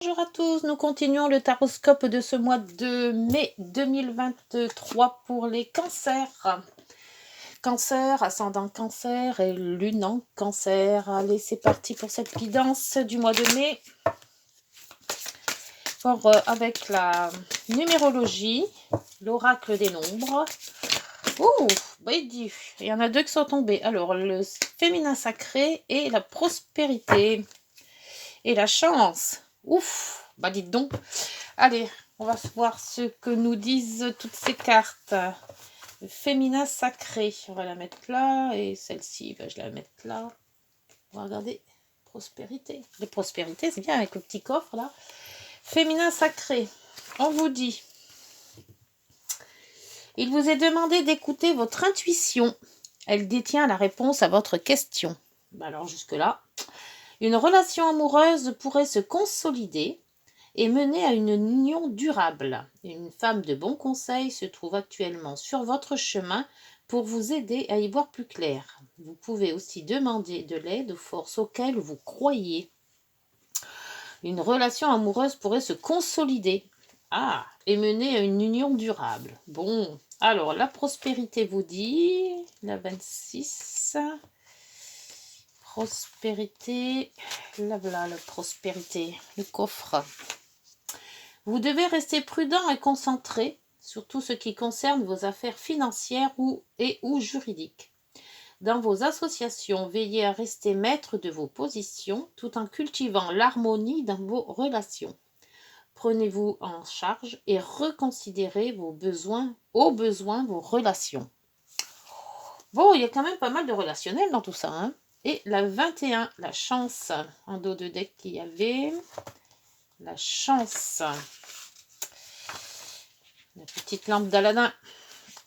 Bonjour à tous, nous continuons le taroscope de ce mois de mai 2023 pour les cancers. Cancer, ascendant cancer et lune en cancer. Allez, c'est parti pour cette guidance du mois de mai. Avec la numérologie, l'oracle des nombres. Ouh, il y en a deux qui sont tombés. Alors, le féminin sacré et la prospérité. Et la chance. Ouf, bah dites donc. Allez, on va voir ce que nous disent toutes ces cartes. Le féminin sacré, on va la mettre là. Et celle-ci, je vais la mettre là. On va regarder. Prospérité. Les prospérités, c'est bien avec le petit coffre là. Féminin sacré, on vous dit. Il vous est demandé d'écouter votre intuition. Elle détient la réponse à votre question. Alors jusque-là. Une relation amoureuse pourrait se consolider et mener à une union durable. Une femme de bon conseil se trouve actuellement sur votre chemin pour vous aider à y voir plus clair. Vous pouvez aussi demander de l'aide aux forces auxquelles vous croyez. Une relation amoureuse pourrait se consolider et mener à une union durable. Bon, alors la prospérité vous dit, la 26... Prospérité, là voilà la prospérité, le coffre. Vous devez rester prudent et concentré sur tout ce qui concerne vos affaires financières ou juridiques. Dans vos associations, veillez à rester maître de vos positions tout en cultivant l'harmonie dans vos relations. Prenez-vous en charge et reconsidérez vos besoins vos relations. Bon, il y a quand même pas mal de relationnels dans tout ça, hein. Et la 21, la chance. En dos de deck qu'il y avait. La chance. La petite lampe d'Aladin.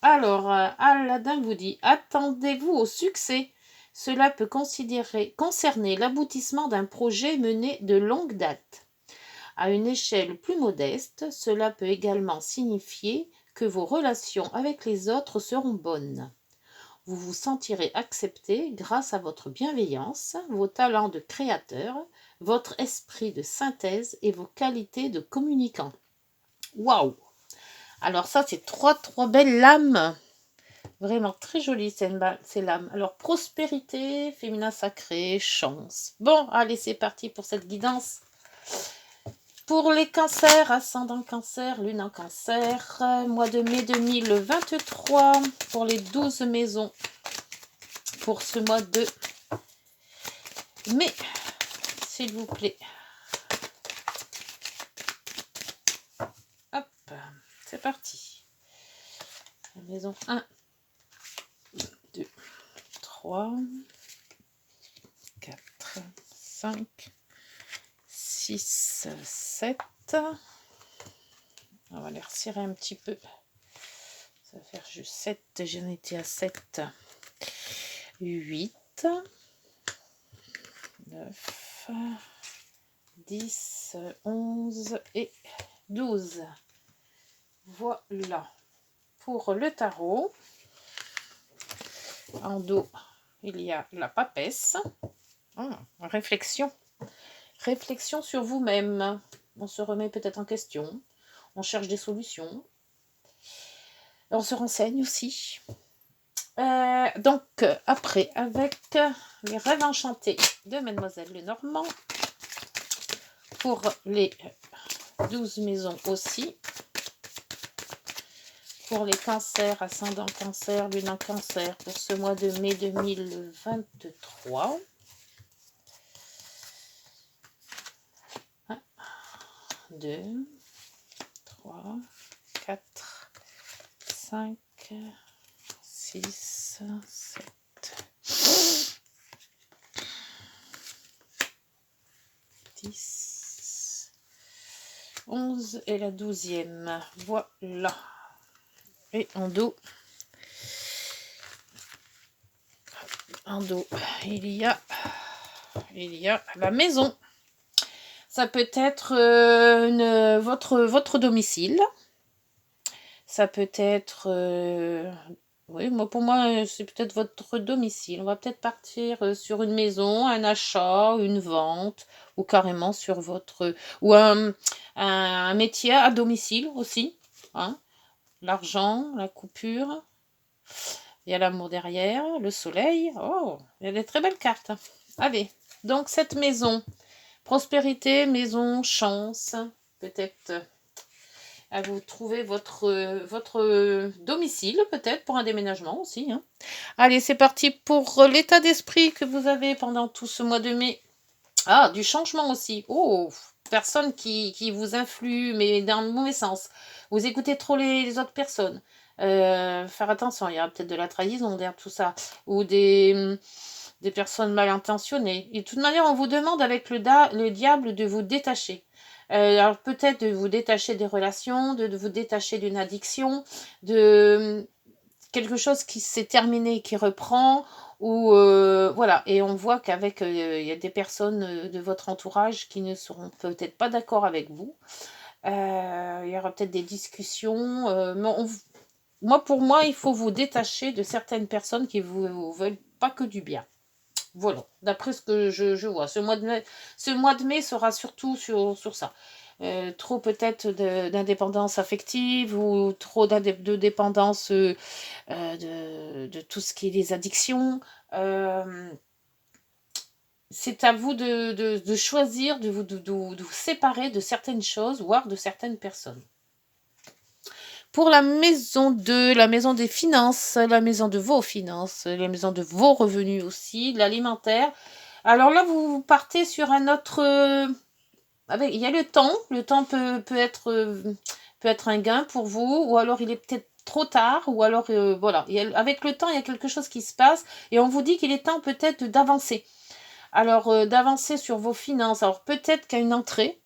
Alors, Aladin vous dit, attendez-vous au succès. Cela peut concerner l'aboutissement d'un projet mené de longue date. À une échelle plus modeste, cela peut également signifier que vos relations avec les autres seront bonnes. Vous vous sentirez accepté grâce à votre bienveillance, vos talents de créateur, votre esprit de synthèse et vos qualités de communicant. Waouh! Alors ça, c'est trois belles lames. Vraiment très jolies ces lames. Alors, prospérité, féminin sacré, chance. Bon, allez, c'est parti pour cette guidance. Pour les cancers, ascendant cancer, lune en cancer, mois de mai 2023, pour les 12 maisons. Pour ce mois de mai, s'il vous plaît. Hop, c'est parti. La maison 1, 2, 3, 4, 5, 6, 7. On va les resserrer un petit peu. Ça va faire juste 7. J'en étais à 7. 8, 9, 10, 11 et 12. Voilà. Pour le tarot, en dos, il y a la papesse. Réflexion. Réflexion sur vous-même. On se remet peut-être en question. On cherche des solutions. On se renseigne aussi. Donc, après, avec les rêves enchantés de Mademoiselle Lenormand, pour les 12 maisons aussi, pour les cancers, ascendant cancer, lune en cancer, pour ce mois de mai 2023. 1, 2, 3, 4, 5, 6, 7, 10, 11 et la 12e. Voilà. Et en dos, il y a la maison. Ça peut être votre domicile. Ça peut être Oui, moi, pour moi, c'est peut-être votre domicile. On va peut-être partir sur une maison, un achat, une vente, ou carrément sur votre... ou un métier à domicile aussi. Hein. L'argent, la coupure, il y a l'amour derrière, le soleil. Oh, il y a des très belles cartes. Allez, donc cette maison, prospérité, maison, chance, peut-être à vous trouver votre domicile, peut-être pour un déménagement aussi. Hein. Allez, c'est parti pour l'état d'esprit que vous avez pendant tout ce mois de mai. Ah, du changement aussi. Oh, personne qui vous influe, mais dans le mauvais sens. Vous écoutez trop les autres personnes. Faire attention, il y a peut-être de la trahison derrière tout ça. Ou des personnes mal intentionnées. Et de toute manière, on vous demande avec le diable de vous détacher. Alors peut-être de vous détacher des relations, de vous détacher d'une addiction, de quelque chose qui s'est terminé, qui reprend, ou voilà. Et on voit qu'avec, il y a des personnes de votre entourage qui ne seront peut-être pas d'accord avec vous. Il y aura peut-être des discussions. Moi, pour moi, il faut vous détacher de certaines personnes qui vous veulent pas que du bien. Voilà, d'après ce que je vois. Ce mois de mai sera surtout sur ça. Trop peut-être d'indépendance affective ou trop de dépendance de tout ce qui est les addictions. C'est à vous de choisir, de vous séparer de certaines choses, voire de certaines personnes. Pour la maison 2, la maison des finances, la maison de vos finances, la maison de vos revenus aussi, l'alimentaire. Alors là, vous partez sur un autre... il y a le temps. Le temps peut être un gain pour vous, ou alors il est peut-être trop tard, ou alors voilà. Avec le temps, il y a quelque chose qui se passe, et on vous dit qu'il est temps peut-être d'avancer. Alors, d'avancer sur vos finances. Alors, peut-être qu'il y a une entrée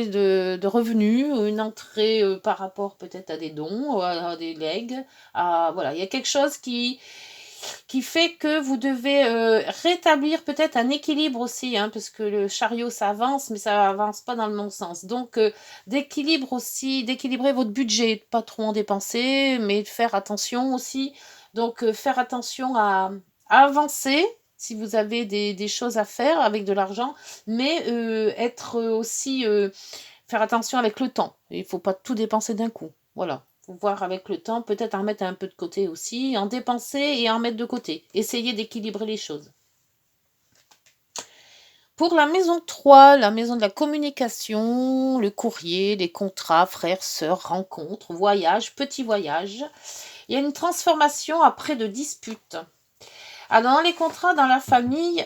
de revenus, ou une entrée par rapport peut-être à des dons, à des legs. Voilà, il y a quelque chose qui fait que vous devez rétablir peut-être un équilibre aussi, hein, parce que le chariot, ça avance, mais ça avance pas dans le bon sens. Donc, d'équilibrer votre budget, pas trop en dépenser, mais de faire attention aussi. Donc, faire attention à avancer si vous avez des choses à faire avec de l'argent, mais être aussi faire attention avec le temps. Il ne faut pas tout dépenser d'un coup. Voilà. Faut voir avec le temps, peut-être en mettre un peu de côté aussi, en dépenser et en mettre de côté. Essayez d'équilibrer les choses. Pour la maison 3, la maison de la communication, le courrier, les contrats, frères, sœurs, rencontres, voyages, petits voyages, il y a une transformation après de disputes. Alors, dans les contrats dans la famille,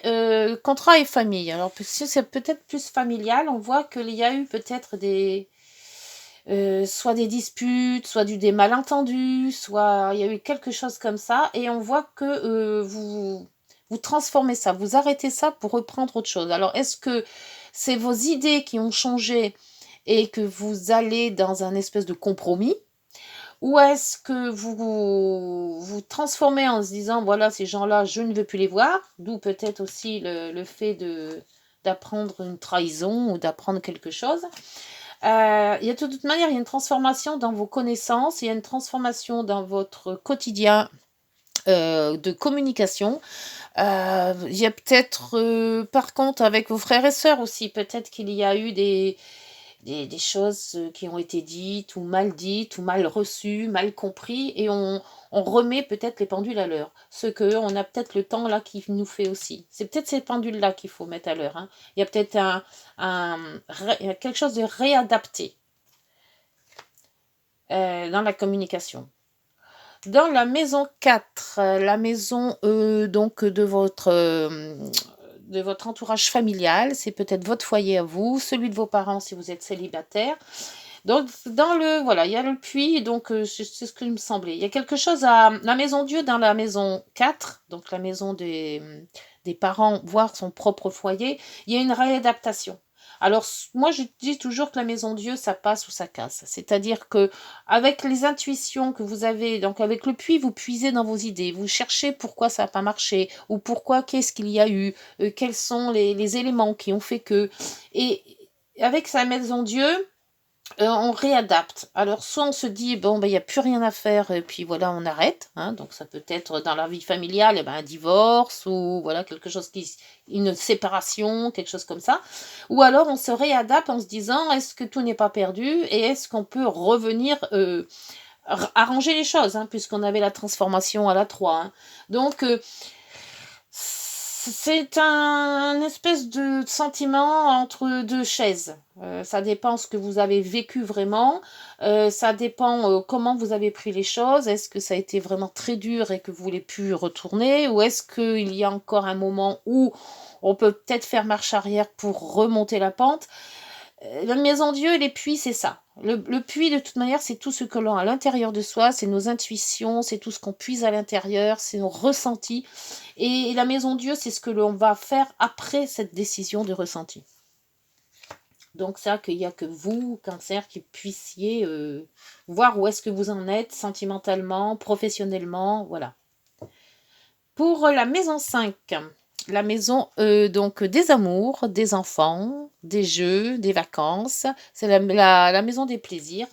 contrat et famille. Alors, si c'est peut-être plus familial, on voit qu'il y a eu peut-être soit des disputes, soit des malentendus, soit il y a eu quelque chose comme ça, et on voit que vous transformez ça, vous arrêtez ça pour reprendre autre chose. Alors, est-ce que c'est vos idées qui ont changé et que vous allez dans un espèce de compromis? Ou est-ce que vous transformez en se disant, voilà, ces gens-là, je ne veux plus les voir, d'où peut-être aussi le fait d'apprendre une trahison ou d'apprendre quelque chose. Il y a de toute manière, il y a une transformation dans vos connaissances, il y a une transformation dans votre quotidien de communication. Il y a peut-être, par contre, avec vos frères et sœurs aussi, peut-être qu'il y a eu des choses qui ont été dites ou mal reçues, mal compris, et on remet peut-être les pendules à l'heure. Ce que on a peut-être le temps là qui nous fait aussi. C'est peut-être ces pendules-là qu'il faut mettre à l'heure. Hein. Il y a peut-être quelque chose de réadapté dans la communication. Dans la maison 4, la maison donc de votre entourage familial, c'est peut-être votre foyer à vous, celui de vos parents si vous êtes célibataire. Donc, voilà, il y a le puits, donc c'est ce que me semblait. Il y a quelque chose à la maison Dieu dans la maison 4, donc la maison des parents, voire son propre foyer, il y a une réadaptation. Alors, moi, je dis toujours que la maison Dieu, ça passe ou ça casse. C'est-à-dire que avec les intuitions que vous avez, donc avec le puits, vous puisez dans vos idées, vous cherchez pourquoi ça n'a pas marché, ou pourquoi, qu'est-ce qu'il y a eu, quels sont les éléments qui ont fait que. Et avec sa maison Dieu, On réadapte. Alors, soit on se dit, bon, ben, il n'y a plus rien à faire, et puis voilà, on arrête. Hein. Donc, ça peut être dans la vie familiale, eh ben, un divorce, ou voilà, quelque chose une séparation, quelque chose comme ça. Ou alors, on se réadapte en se disant, est-ce que tout n'est pas perdu, et est-ce qu'on peut revenir arranger les choses, hein, puisqu'on avait la transformation à la 3. Hein. Donc, c'est un espèce de sentiment entre deux chaises. Ça dépend ce que vous avez vécu vraiment. Ça dépend comment vous avez pris les choses. Est-ce que ça a été vraiment très dur et que vous voulez plus retourner, ou est-ce qu'il y a encore un moment où on peut peut-être faire marche arrière pour remonter la pente? La maison Dieu et les puits, c'est ça. Le puits, de toute manière, c'est tout ce que l'on a à l'intérieur de soi, c'est nos intuitions, c'est tout ce qu'on puise à l'intérieur, c'est nos ressentis. Et la maison Dieu, c'est ce que l'on va faire après cette décision de ressenti. Donc ça, qu'il n'y a que vous, Cancer, qui puissiez voir où est-ce que vous en êtes sentimentalement, professionnellement, voilà. Pour la maison 5, la maison donc des amours, des enfants, des jeux, des vacances. C'est la maison des plaisirs.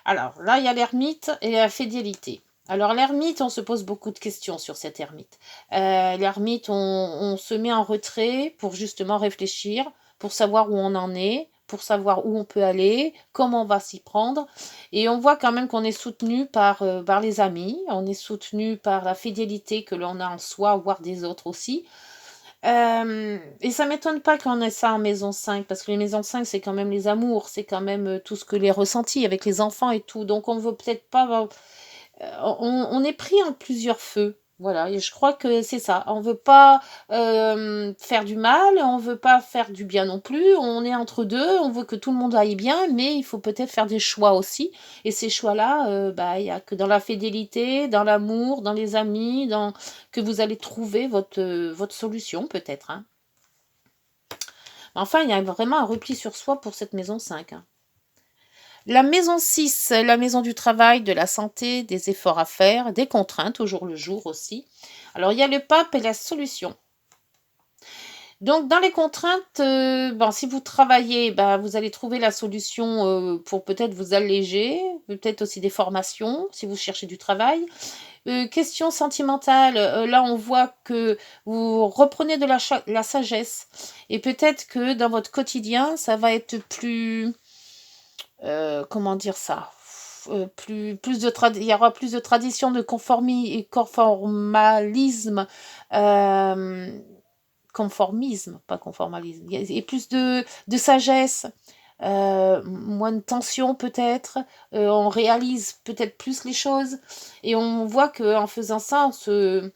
Alors là, il y a l'ermite et la fidélité. Alors l'ermite, on se pose beaucoup de questions sur cette ermite. L'ermite, on se met en retrait pour justement réfléchir, pour savoir où on en est, pour savoir où on peut aller, comment on va s'y prendre. Et on voit quand même qu'on est soutenu par les amis, on est soutenu par la fidélité que l'on a en soi, voire des autres aussi. Et ça m'étonne pas qu'on ait ça en maison 5, parce que les maisons 5, c'est quand même les amours, c'est quand même tout ce que les ressentis avec les enfants et tout. Donc on veut peut-être pas on est pris en plusieurs feux. Voilà, et je crois que c'est ça. On veut pas faire du mal, on veut pas faire du bien non plus. On est entre deux, on veut que tout le monde aille bien, mais il faut peut-être faire des choix aussi. Et ces choix-là, il y a que dans la fidélité, dans l'amour, dans les amis, que vous allez trouver votre solution peut-être. Hein. Enfin, il y a vraiment un repli sur soi pour cette maison 5. Hein. La maison 6, la maison du travail, de la santé, des efforts à faire, des contraintes au jour le jour aussi. Alors il y a le pape et la solution. Donc dans les contraintes, si vous travaillez, vous allez trouver la solution pour peut-être vous alléger, peut-être aussi des formations si vous cherchez du travail. Question sentimentale, là on voit que vous reprenez de la sagesse et peut-être que dans votre quotidien, ça va être plus comment dire ça? Il y aura plus de tradition de conformalisme, conformisme, pas conformalisme, et plus de sagesse, moins de tension peut-être, on réalise peut-être plus les choses, et on voit qu'en faisant ça, se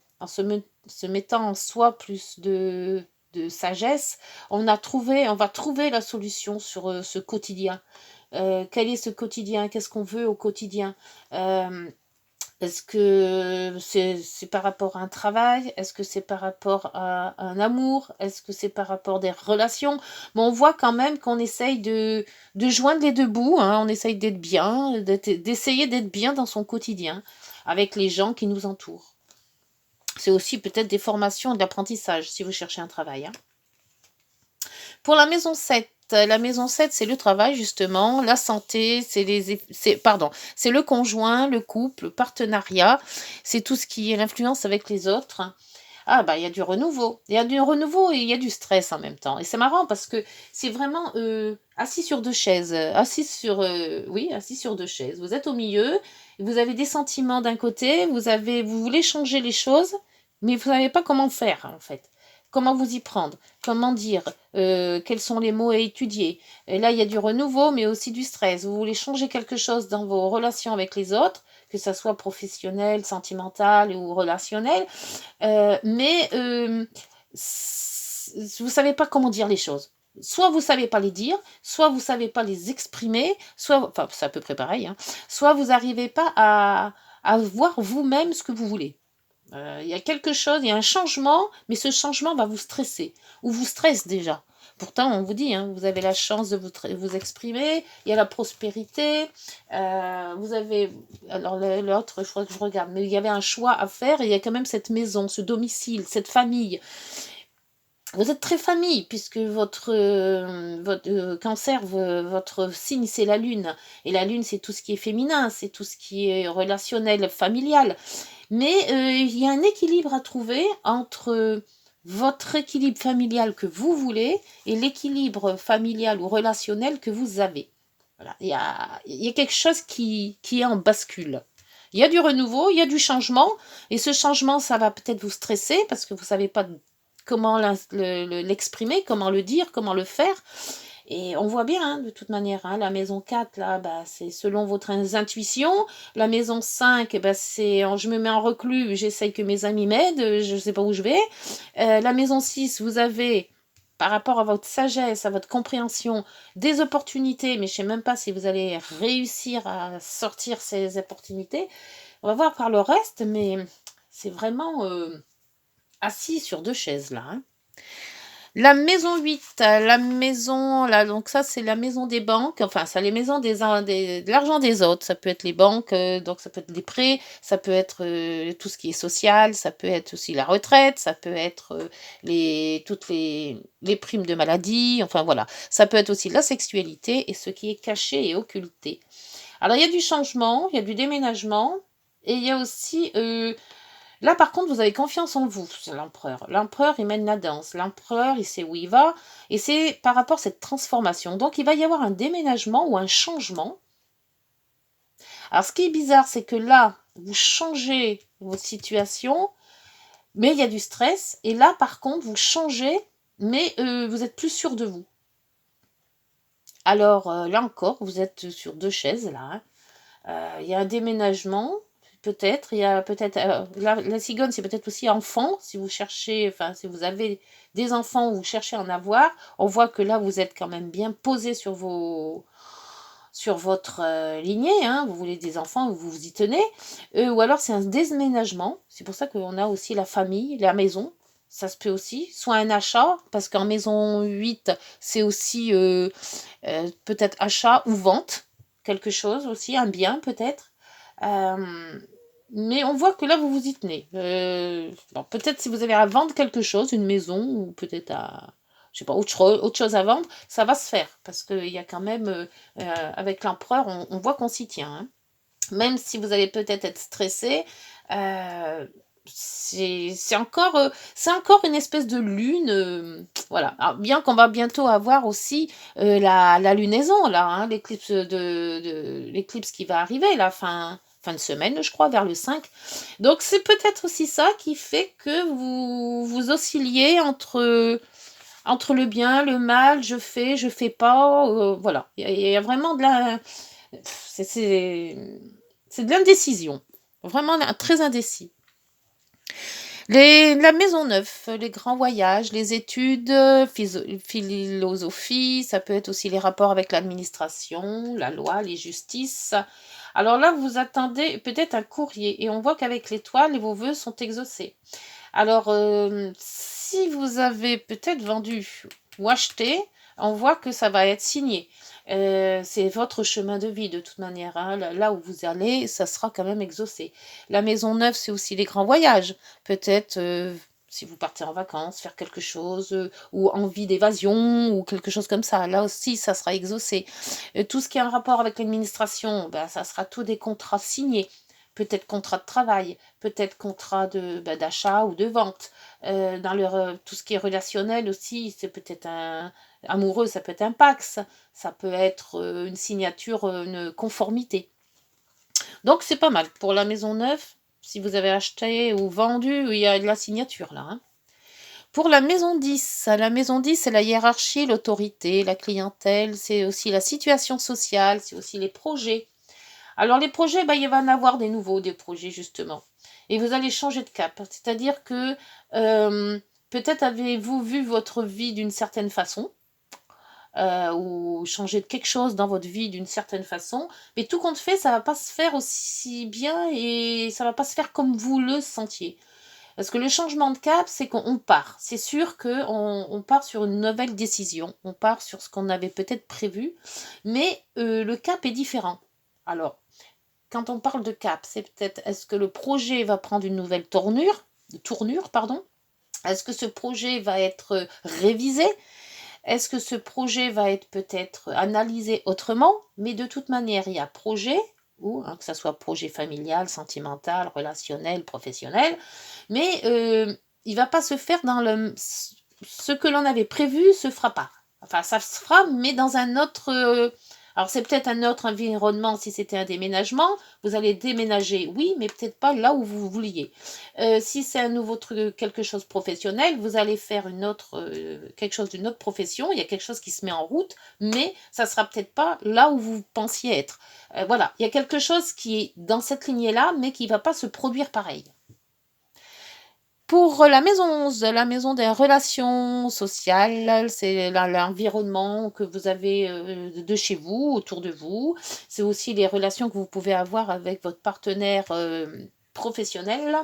mettant en soi plus de sagesse, on va trouver la solution sur ce quotidien. Quel est ce quotidien? Qu'est-ce qu'on veut au quotidien? Est-ce que c'est par rapport à un travail? Est-ce que c'est par rapport à un amour? Est-ce que c'est par rapport à des relations? Mais on voit quand même qu'on essaye de joindre les deux bouts. Hein. On essaye d'être bien, d'essayer d'être bien dans son quotidien avec les gens qui nous entourent. C'est aussi peut-être des formations et de l'apprentissage si vous cherchez un travail. Hein. Pour la maison 7, c'est le travail justement, la santé, c'est le conjoint, le couple, le partenariat, c'est tout ce qui est l'influence avec les autres. Ah il y a du renouveau. Il y a du renouveau et il y a du stress en même temps. Et c'est marrant parce que c'est vraiment assis sur deux chaises. Assis sur deux chaises. Vous êtes au milieu, vous avez des sentiments d'un côté, vous voulez changer les choses, mais vous savez pas comment faire en fait. Comment vous y prendre? Comment dire? Quels sont les mots à étudier? Et là, il y a du renouveau, mais aussi du stress. Vous voulez changer quelque chose dans vos relations avec les autres, que ça soit professionnel, sentimental ou relationnel, mais vous savez pas comment dire les choses. Soit vous savez pas les dire, soit vous savez pas les exprimer, enfin c'est à peu près pareil, hein, soit vous n'arrivez pas à voir vous-même ce que vous voulez. Il y a quelque chose, il y a un changement, mais ce changement va vous stresser, ou vous stresse déjà. Pourtant, on vous dit, hein, vous avez la chance de vous exprimer, il y a la prospérité, vous avez... Alors l'autre, je crois que je regarde, mais il y avait un choix à faire, et il y a quand même cette maison, ce domicile, cette famille. Vous êtes très famille, puisque votre cancer, votre signe, c'est la lune. Et la lune, c'est tout ce qui est féminin, c'est tout ce qui est relationnel, familial. Mais il y a un équilibre à trouver entre votre équilibre familial que vous voulez et l'équilibre familial ou relationnel que vous avez. Voilà. Il y a quelque chose qui est en bascule. Il y a du renouveau, il y a du changement, et ce changement, ça va peut-être vous stresser parce que vous ne savez pas comment l'exprimer, comment le dire, comment le faire. Et on voit bien, hein, de toute manière, hein, la maison 4, là, bah, c'est selon votre intuition. La maison 5, bah, c'est je me mets en reclus, j'essaye que mes amis m'aident, je ne sais pas où je vais. La maison 6, vous avez, par rapport à votre sagesse, à votre compréhension, des opportunités, mais je ne sais même pas si vous allez réussir à sortir ces opportunités. On va voir par le reste, mais c'est vraiment assis sur deux chaises, là, hein. La maison 8, la maison, là, donc ça, c'est la maison des banques. Enfin, c'est les maisons de l'argent des autres. Ça peut être les banques, donc ça peut être des prêts, ça peut être tout ce qui est social, ça peut être aussi la retraite, ça peut être toutes les primes de maladie. Enfin, voilà. Ça peut être aussi la sexualité et ce qui est caché et occulté. Alors, il y a du changement, il y a du déménagement et il y a aussi là, par contre, vous avez confiance en vous, c'est l'empereur. L'empereur, il mène la danse. L'empereur, il sait où il va. Et c'est par rapport à cette transformation. Donc, il va y avoir un déménagement ou un changement. Alors, ce qui est bizarre, c'est que là, vous changez votre situation, mais il y a du stress. Et là, par contre, vous changez, mais vous êtes plus sûr de vous. Alors, là encore, vous êtes sur deux chaises, là, hein. Il y a un déménagement, peut-être. Il y a peut-être. La cigogne, c'est peut-être aussi enfant. Si vous cherchez, enfin, si vous avez des enfants ou vous cherchez à en avoir, on voit que là, vous êtes quand même bien posé sur votre lignée, hein. Vous voulez des enfants, vous vous y tenez. Ou alors, c'est un déménagement. C'est pour ça qu'on a aussi la famille, la maison. Ça se peut aussi. Soit un achat, parce qu'en maison 8, c'est aussi peut-être achat ou vente. Quelque chose aussi, un bien peut-être. Mais on voit que là, vous vous y tenez. Bon, peut-être si vous avez à vendre quelque chose, une maison, ou peut-être je sais pas, autre chose à vendre, ça va se faire. Parce qu'il y a quand même, avec l'empereur, on voit qu'on s'y tient, hein. Même si vous allez peut-être être stressé, c'est encore une espèce de lune. Voilà. Alors, bien qu'on va bientôt avoir aussi la lunaison, là, hein, l'éclipse qui va arriver, la fin de semaine, je crois, vers le 5. Donc, c'est peut-être aussi ça qui fait que vous oscilliez entre le bien, le mal, je fais pas. Voilà. Il y a vraiment de la. C'est de l'indécision. Vraiment très indécis. La maison neuve, les grands voyages, les études, philosophie, ça peut être aussi les rapports avec l'administration, la loi, les justices. Alors là, vous attendez peut-être un courrier et on voit qu'avec l'étoile, vos vœux sont exaucés. Alors, si vous avez peut-être vendu ou acheté, on voit que ça va être signé. C'est votre chemin de vie de toute manière, hein. Là où vous allez, ça sera quand même exaucé. La maison neuve, c'est aussi les grands voyages. Peut-être si vous partez en vacances, faire quelque chose, ou envie d'évasion, ou quelque chose comme ça. Là aussi, ça sera exaucé. Tout ce qui est en rapport avec l'administration, ben, ça sera tout des contrats signés. Peut-être contrat de travail, peut-être contrat d'achat ou de vente. Tout ce qui est relationnel aussi, c'est peut-être amoureux, ça peut être un Pax, ça peut être une signature, une conformité. Donc c'est pas mal. Pour la maison neuve, si vous avez acheté ou vendu, il y a de la signature là, hein. Pour la maison 10, c'est la hiérarchie, l'autorité, la clientèle, c'est aussi la situation sociale, c'est aussi les projets. Alors les projets, il va en avoir des nouveaux, des projets justement. Et vous allez changer de cap. C'est-à-dire que peut-être avez-vous vu votre vie d'une certaine façon, ou changer de quelque chose dans votre vie d'une certaine façon. Mais tout compte fait, ça va pas se faire aussi bien et ça va pas se faire comme vous le sentiez. Parce que le changement de cap, c'est qu'on part. C'est sûr qu'on part sur une nouvelle décision. On part sur ce qu'on avait peut-être prévu. Mais le cap est différent. Alors, quand on parle de cap, c'est peut-être est-ce que le projet va prendre une nouvelle tournure, pardon, Est-ce que ce projet va être révisé? Est-ce que ce projet va être peut-être analysé autrement? Mais de toute manière, il y a projet, ou que ça soit projet familial, sentimental, relationnel, professionnel, mais il ne va pas se faire dans ce que l'on avait prévu se fera pas. Enfin, ça se fera, mais dans un autre. Alors, c'est peut-être un autre environnement si c'était un déménagement. Vous allez déménager, oui, mais peut-être pas là où vous vouliez. Si c'est un nouveau truc, quelque chose professionnel, vous allez faire quelque chose d'une autre profession. Il y a quelque chose qui se met en route, mais ça sera peut-être pas là où vous pensiez être. Voilà, il y a quelque chose qui est dans cette lignée-là, mais qui ne va pas se produire pareil. Pour la maison 11, la maison des relations sociales, c'est l'environnement que vous avez de chez vous, autour de vous. C'est aussi les relations que vous pouvez avoir avec votre partenaire professionnel.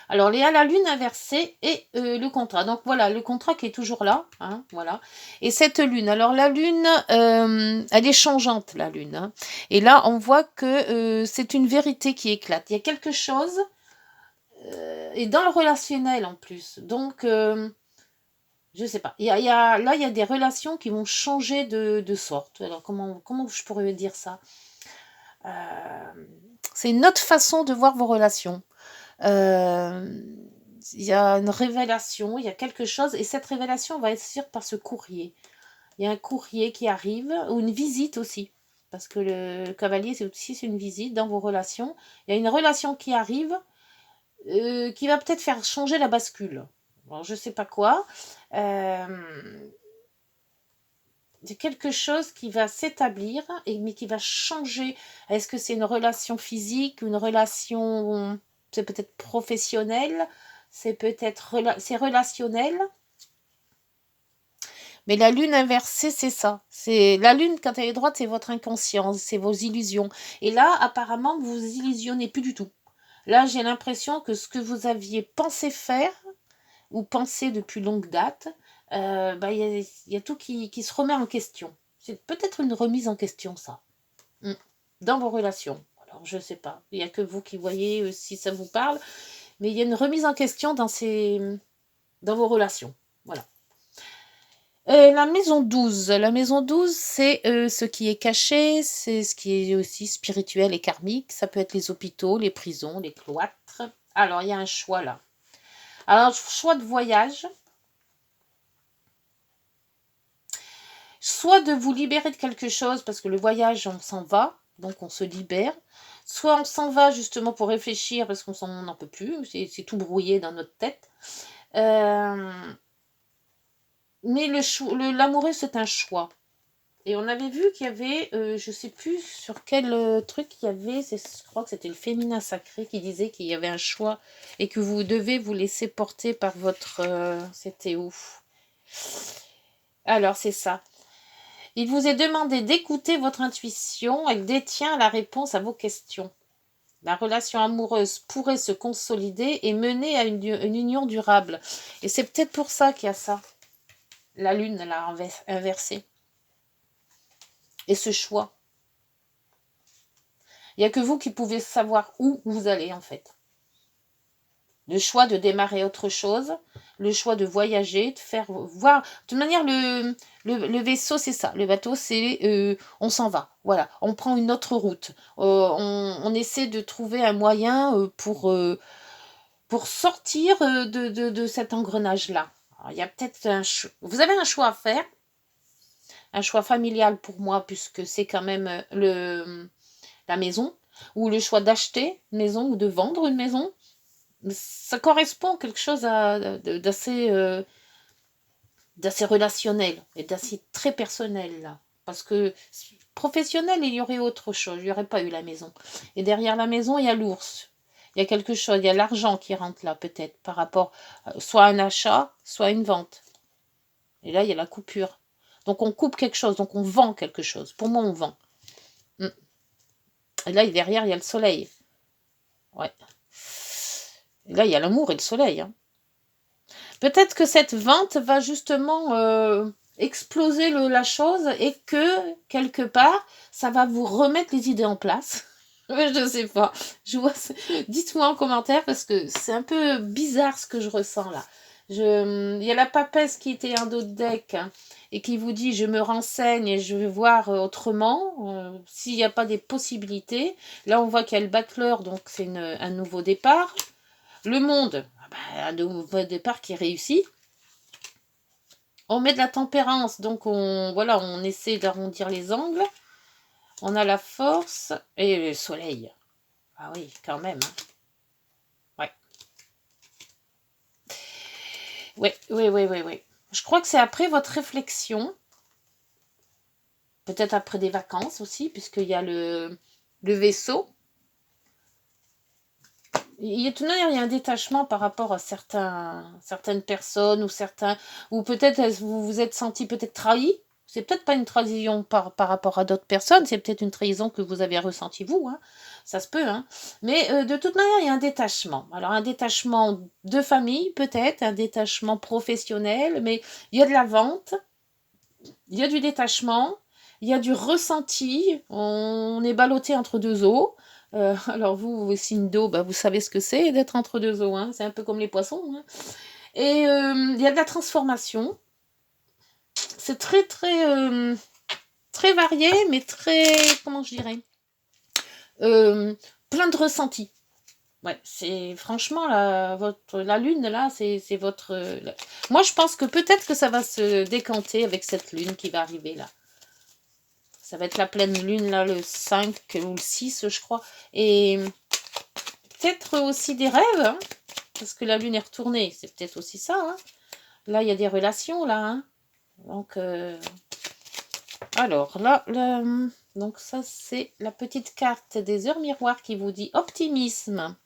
Alors, il y a la lune inversée et le contrat. Donc, voilà, le contrat qui est toujours là. Hein, voilà. Et cette lune, alors la lune, elle est changeante, la lune. Hein. Et là, on voit que c'est une vérité qui éclate. Il y a quelque chose et dans le relationnel en plus. Donc, je sais pas. Là, il y a des relations qui vont changer de sorte. Alors, comment je pourrais dire ça? C'est une autre façon de voir vos relations. Il y a une révélation, il y a quelque chose, et cette révélation va être sûre par ce courrier. Il y a un courrier qui arrive, ou une visite aussi. Parce que le cavalier, c'est aussi une visite dans vos relations. Il y a une relation qui arrive, qui va peut-être faire changer la bascule. Alors, je ne sais pas quoi. C'est quelque chose qui va s'établir, mais qui va changer. Est-ce que c'est une relation physique, une relation, c'est peut-être professionnelle, c'est peut-être c'est relationnel. Mais la lune inversée, c'est ça. C'est la lune, quand elle est droite, c'est votre inconscience, c'est vos illusions. Et là, apparemment, vous vous illusionnez plus du tout. Là, j'ai l'impression que ce que vous aviez pensé faire, ou pensé depuis longue date, il y a tout qui se remet en question. C'est peut-être une remise en question, ça. Dans vos relations. Alors, je ne sais pas. Il n'y a que vous qui voyez si ça vous parle. Mais il y a une remise en question dans vos relations. Voilà. La maison 12. La maison 12, c'est ce qui est caché, c'est ce qui est aussi spirituel et karmique. Ça peut être les hôpitaux, les prisons, les cloîtres. Alors, il y a un choix là. Alors, choix de voyage. Soit de vous libérer de quelque chose, parce que le voyage, on s'en va, donc on se libère. Soit on s'en va justement pour réfléchir, parce qu'on n'en peut plus, c'est tout brouillé dans notre tête. Mais l'amoureux, c'est un choix. Et on avait vu qu'il y avait, je ne sais plus sur quel truc il y avait, je crois que c'était le féminin sacré qui disait qu'il y avait un choix et que vous devez vous laisser porter par votre... c'était où? Alors, c'est ça. Il vous est demandé d'écouter votre intuition, elle détient la réponse à vos questions. La relation amoureuse pourrait se consolider et mener à une union durable. Et c'est peut-être pour ça qu'il y a ça. La lune, l'a inversée. Et ce choix. Il n'y a que vous qui pouvez savoir où vous allez, en fait. Le choix de démarrer autre chose, le choix de voyager, de faire voir. De toute manière, le vaisseau, c'est ça. Le bateau, c'est on s'en va. Voilà, on prend une autre route. On essaie de trouver un moyen pour sortir de cet engrenage-là. Il y a peut-être vous avez un choix à faire. Un choix familial pour moi, puisque c'est quand même la maison. Ou le choix d'acheter une maison ou de vendre une maison. Ça correspond à quelque chose d'assez relationnel et d'assez très personnel là. Parce que professionnel, il y aurait autre chose, il n'y aurait pas eu la maison. Et derrière la maison, il y a l'ours. Il y a quelque chose, il y a l'argent qui rentre là peut-être par rapport soit à un achat, soit à une vente. Et là, il y a la coupure. Donc on coupe quelque chose, donc on vend quelque chose. Pour moi, on vend. Et là, derrière, il y a le soleil. Ouais. Et là, il y a l'amour et le soleil. Hein. Peut-être que cette vente va justement exploser la chose et que, quelque part, ça va vous remettre les idées en place. Je sais pas. Dites-moi en commentaire parce que c'est un peu bizarre ce que je ressens là. Il y a la papesse qui était un dos de deck, hein, et qui vous dit je me renseigne et je vais voir autrement s'il n'y a pas des possibilités. Là on voit qu'il y a le battleur, donc c'est un nouveau départ. Le monde, un nouveau départ qui réussit. On met de la tempérance, donc on essaie d'arrondir les angles. On a la force et le soleil. Ah oui, quand même. Hein. Ouais. Oui. Je crois que c'est après votre réflexion. Peut-être après des vacances aussi, puisqu'il y a le vaisseau. Il y a un détachement par rapport à certaines personnes ou peut-être vous vous êtes senti peut-être trahi. C'est peut-être pas une trahison par rapport à d'autres personnes, c'est peut-être une trahison que vous avez ressentie vous, hein. Ça se peut, hein. Mais de toute manière, il y a un détachement. Alors un détachement de famille peut-être, un détachement professionnel, mais il y a de la vente, il y a du détachement, il y a du ressenti, on est ballotté entre deux eaux. Alors vous signe d'eau, vous savez ce que c'est d'être entre deux eaux, hein. C'est un peu comme les poissons. Hein. Et il y a de la transformation. C'est très varié, mais très, comment je dirais, plein de ressentis. Ouais, c'est franchement la lune là, c'est votre. Moi, je pense que peut-être que ça va se décanter avec cette lune qui va arriver là. Ça va être la pleine lune, là, le 5 ou le 6, je crois. Et peut-être aussi des rêves, hein, parce que la lune est retournée. C'est peut-être aussi ça. Hein. Là, il y a des relations, là. Hein. Donc, alors, là, donc ça, c'est la petite carte des heures miroirs qui vous dit optimisme.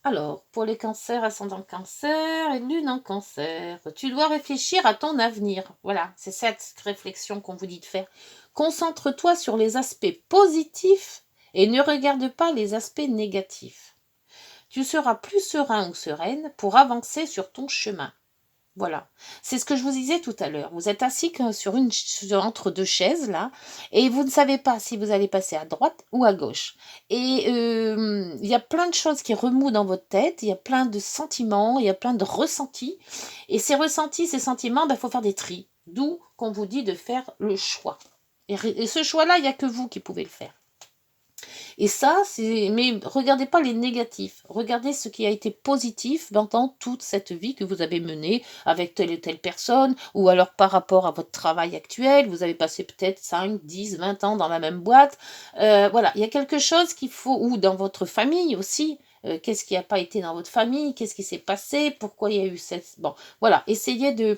Alors, pour les cancers, ascendant cancer et lune en cancer, tu dois réfléchir à ton avenir. Voilà, c'est cette réflexion qu'on vous dit de faire. Concentre-toi sur les aspects positifs et ne regarde pas les aspects négatifs. Tu seras plus serein ou sereine pour avancer sur ton chemin. Voilà, c'est ce que je vous disais tout à l'heure. Vous êtes assis entre deux chaises, là, et vous ne savez pas si vous allez passer à droite ou à gauche. Et il y a plein de choses qui remuent dans votre tête, il y a plein de sentiments, il y a plein de ressentis. Et ces ressentis, ces sentiments, il faut faire des tris. D'où qu'on vous dit de faire le choix. Et ce choix-là, il n'y a que vous qui pouvez le faire. Et ça, mais regardez pas les négatifs. Regardez ce qui a été positif pendant toute cette vie que vous avez menée avec telle et telle personne, ou alors par rapport à votre travail actuel. Vous avez passé peut-être 5, 10, 20 ans dans la même boîte. Voilà, il y a quelque chose qu'il faut, ou dans votre famille aussi. Qu'est-ce qui n'a pas été dans votre famille? Qu'est-ce qui s'est passé? Pourquoi il y a eu cette... Bon, voilà, essayez de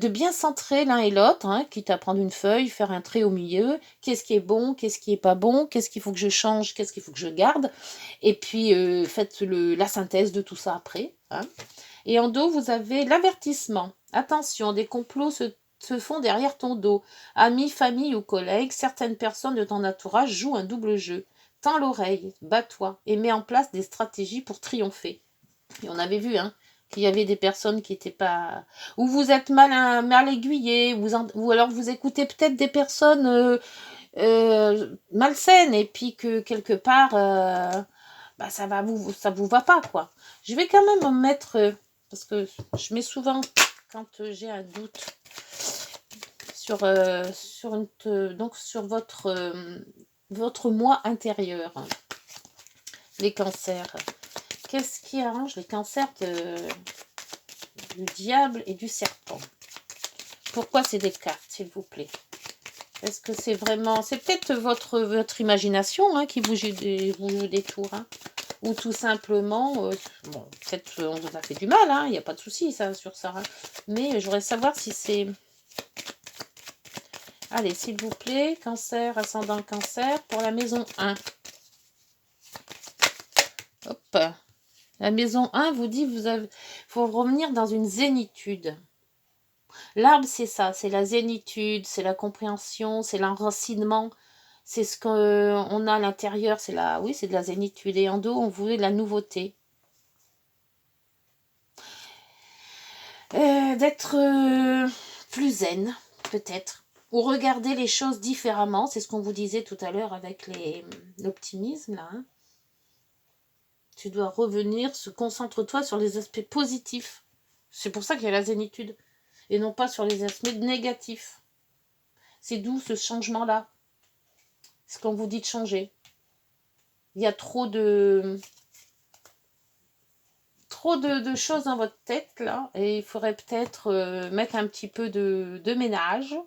bien centrer l'un et l'autre, hein, quitte à prendre une feuille, faire un trait au milieu, qu'est-ce qui est bon, qu'est-ce qui est pas bon, qu'est-ce qu'il faut que je change, qu'est-ce qu'il faut que je garde, et puis faites la synthèse de tout ça après. Hein. Et en dos, vous avez l'avertissement. Attention, des complots se font derrière ton dos. Amis, famille ou collègues, certaines personnes de ton entourage jouent un double jeu. Tends l'oreille, bats-toi et mets en place des stratégies pour triompher. Et on avait vu, hein, qu'il y avait des personnes qui n'étaient pas... Ou vous êtes mal aiguillé, ou alors vous écoutez peut-être des personnes malsaines, et puis que quelque part, ça vous va pas, quoi. Je vais quand même en mettre, parce que je mets souvent, quand j'ai un doute, donc sur votre moi intérieur, hein, les cancers. Qu'est-ce qui arrange les cancers du diable et du serpent? Pourquoi c'est des cartes, s'il vous plaît? Est-ce que c'est vraiment... C'est peut-être votre imagination, hein, qui vous joue des tours. Hein. Ou tout simplement... bon, peut-être on vous a fait du mal, hein, il n'y a pas de souci ça, sur ça. Hein. Mais je voudrais savoir si c'est... Allez, s'il vous plaît, cancer, ascendant cancer, pour la maison 1. Hop. La maison 1 vous dit faut revenir dans une zénitude. L'arbre, c'est ça, c'est la zénitude, c'est la compréhension, c'est l'enracinement, c'est ce qu'on a à l'intérieur, c'est de la zénitude. Et en dos, on voulait de la nouveauté. D'être plus zen, peut-être. ou regarder les choses différemment. C'est ce qu'on vous disait tout à l'heure avec l'optimisme, là. Hein. Tu dois revenir, concentre-toi sur les aspects positifs. C'est pour ça qu'il y a la zénitude. Et non pas sur les aspects négatifs. C'est d'où ce changement-là. C'est qu'on vous dit de changer. Il y a trop de choses dans votre tête, là. Et il faudrait peut-être mettre un petit peu de ménage.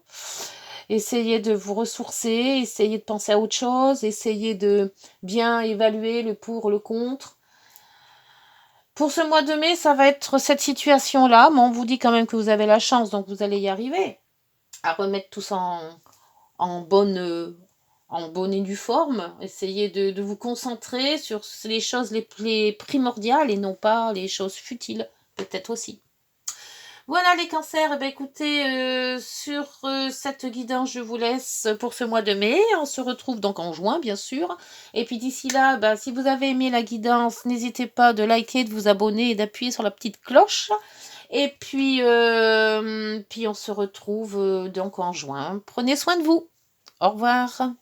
Essayez de vous ressourcer, essayez de penser à autre chose, essayez de bien évaluer le pour, le contre. Pour ce mois de mai, ça va être cette situation-là, mais on vous dit quand même que vous avez la chance, donc vous allez y arriver à remettre tout ça en bonne et due forme. Essayez de vous concentrer sur les choses les primordiales et non pas les choses futiles, peut-être aussi. Voilà les cancers, eh bien, écoutez, sur cette guidance, je vous laisse pour ce mois de mai. On se retrouve donc en juin, bien sûr. Et puis d'ici là, bah, si vous avez aimé la guidance, n'hésitez pas de liker, de vous abonner et d'appuyer sur la petite cloche. Et puis on se retrouve donc en juin. Prenez soin de vous. Au revoir.